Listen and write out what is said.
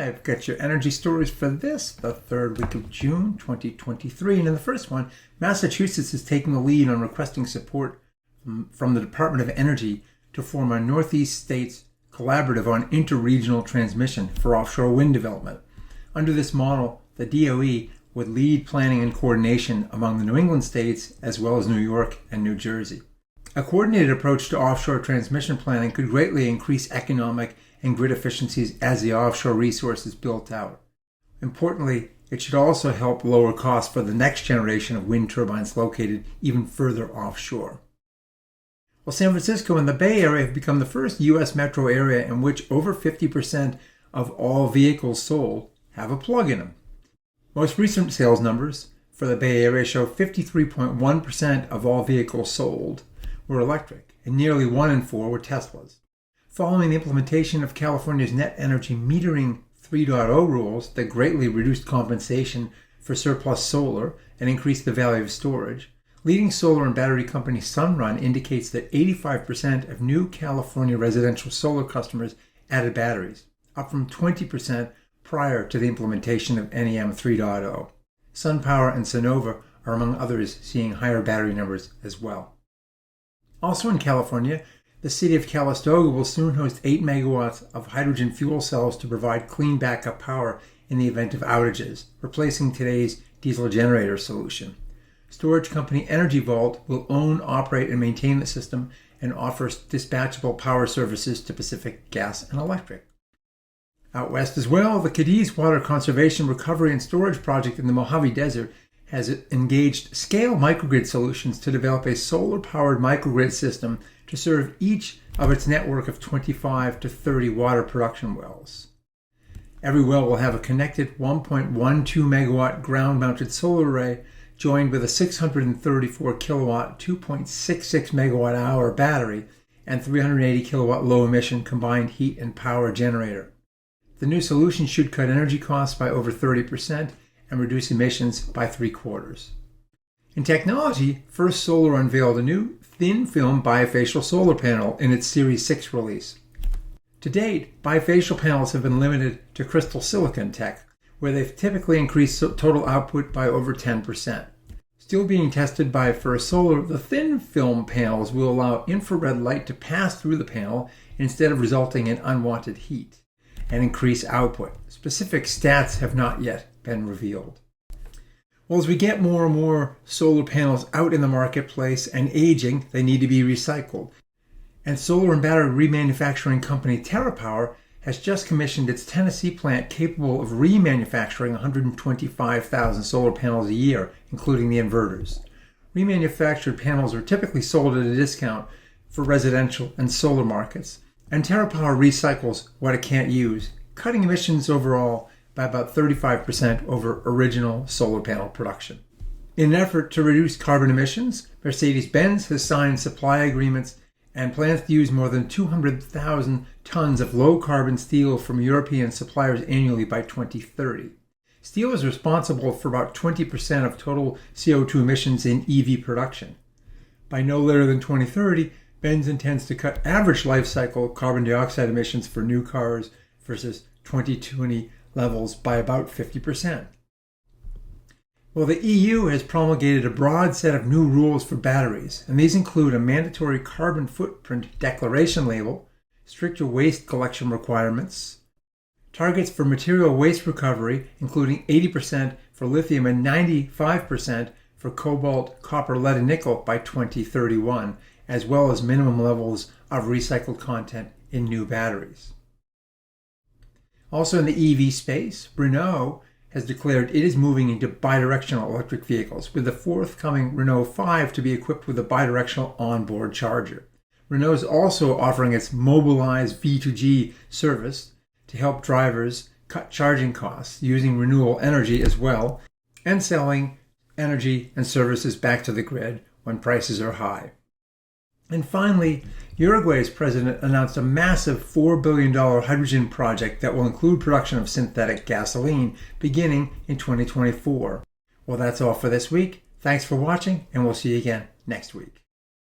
I've got your energy stories for the third week of June 2023. And in the first one, Massachusetts is taking the lead on requesting support from the Department of Energy to form a Northeast States Collaborative on Interregional Transmission for offshore wind development. Under this model, the DOE would lead planning and coordination among the New England states as well as New York and New Jersey. A coordinated approach to offshore transmission planning could greatly increase economic and grid efficiencies as the offshore resource is built out. Importantly, it should also help lower costs for the next generation of wind turbines located even further offshore. Well, San Francisco and the Bay Area have become the first U.S. metro area in which over 50% of all vehicles sold have a plug in them. Most recent sales numbers for the Bay Area show 53.1% of all vehicles sold were electric, and nearly 1 in 4 were Teslas. Following the implementation of California's net energy metering 3.0 rules that greatly reduced compensation for surplus solar and increased the value of storage, leading solar and battery company Sunrun indicates that 85% of new California residential solar customers added batteries, up from 20% prior to the implementation of NEM 3.0. SunPower and Sonova are among others seeing higher battery numbers as well. Also in California, the city of Calistoga will soon host 8 megawatts of hydrogen fuel cells to provide clean backup power in the event of outages, replacing today's diesel generator solution. Storage company Energy Vault will own, operate, and maintain the system and offers dispatchable power services to Pacific Gas and Electric. Out west as well, the Cadiz Water Conservation Recovery and Storage Project in the Mojave Desert has engaged Scale Microgrid Solutions to develop a solar-powered microgrid system to serve each of its network of 25 to 30 water production wells. Every well will have a connected 1.12 megawatt ground-mounted solar array joined with a 634 kilowatt 2.66 megawatt hour battery and 380 kilowatt low-emission combined heat and power generator. The new solution should cut energy costs by over 30% and reduce emissions by 3/4. In technology, First Solar unveiled a new thin-film bifacial solar panel in its Series 6 release. To date, bifacial panels have been limited to crystal silicon tech, where they've typically increased total output by over 10%. Still being tested by First Solar, the thin-film panels will allow infrared light to pass through the panel instead of resulting in unwanted heat, and increase output. Specific stats have not yet been revealed. Well, as we get more and more solar panels out in the marketplace and aging, they need to be recycled. And solar and battery remanufacturing company Terra Power has just commissioned its Tennessee plant capable of remanufacturing 125,000 solar panels a year, including the inverters. Remanufactured panels are typically sold at a discount for residential and solar markets, and Terra Power recycles what it can't use, cutting emissions overall by about 35% over original solar panel production. In an effort to reduce carbon emissions, Mercedes-Benz has signed supply agreements and plans to use more than 200,000 tons of low-carbon steel from European suppliers annually by 2030. Steel is responsible for about 20% of total CO2 emissions in EV production. By no later than 2030, Benz intends to cut average life cycle carbon dioxide emissions for new cars versus 2020 levels by about 50%. Well, the EU has promulgated a broad set of new rules for batteries, and these include a mandatory carbon footprint declaration label, stricter waste collection requirements, targets for material waste recovery, including 80% for lithium and 95% for cobalt, copper, lead, and nickel by 2031, as well as minimum levels of recycled content in new batteries. Also in the EV space, Renault has declared it is moving into bidirectional electric vehicles, with the forthcoming Renault 5 to be equipped with a bidirectional onboard charger. Renault is also offering its Mobilize V2G service to help drivers cut charging costs using renewable energy as well, and selling energy and services back to the grid when prices are high. And finally, Uruguay's president announced a massive $4 billion hydrogen project that will include production of synthetic gasoline beginning in 2024. Well, that's all for this week. Thanks for watching, and we'll see you again next week.